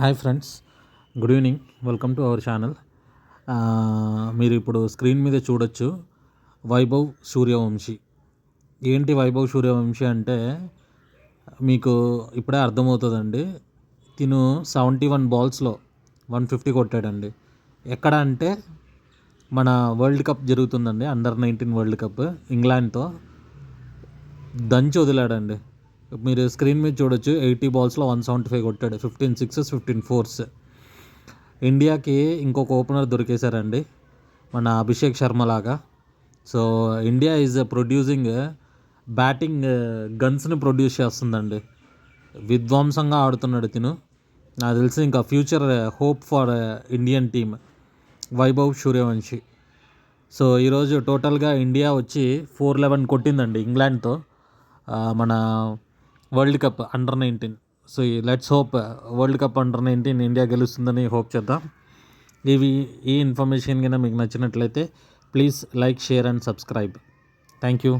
Hi friends, good evening. Welcome to our channel. మీరు ఇప్పుడు screen మీద చూడొచ్చు వైభవ్ సూర్యవంశీ. ఏంటి వైభవ్ సూర్యవంశీ అంటే మీకు ఇప్పుడే అర్థమవుతుందండి. తిను 71 బాల్స్లో 150 కొట్టాడండి. ఎక్కడ అంటే మన వరల్డ్ కప్ జరుగుతుందండి, అండర్-19 వరల్డ్ కప్ ఇంగ్లాండ్తో దంచి వదిలాడండి. మీరు స్క్రీన్ మీద చూడొచ్చు, 80 బాల్స్లో 175 కొట్టాడు, 15 సిక్సెస్ 15 ఫోర్స్. ఇండియాకి ఇంకొక ఓపెనర్ దొరికేశారండి, మన అభిషేక్ శర్మ లాగా. So India is producing batting గన్స్ని ప్రొడ్యూస్ చేస్తుందండి. విధ్వంసంగా ఆడుతున్నాడు తిను. నాకు తెలిసి ఇంకా future hope for Indian team Vaibhav Suryavanshi. So ఈరోజు టోటల్గా ఇండియా వచ్చి 411 కొట్టిందండి ఇంగ్లాండ్తో, మన world cup under nineteen. So let's hope world cup under nineteen India గెలుస్తుందని హోప్ చేద్దాం. ఈ ఇన్ఫర్మేషన్ కన్నా మీకు నచ్చినట్లయితే please like, share and subscribe. Thank you.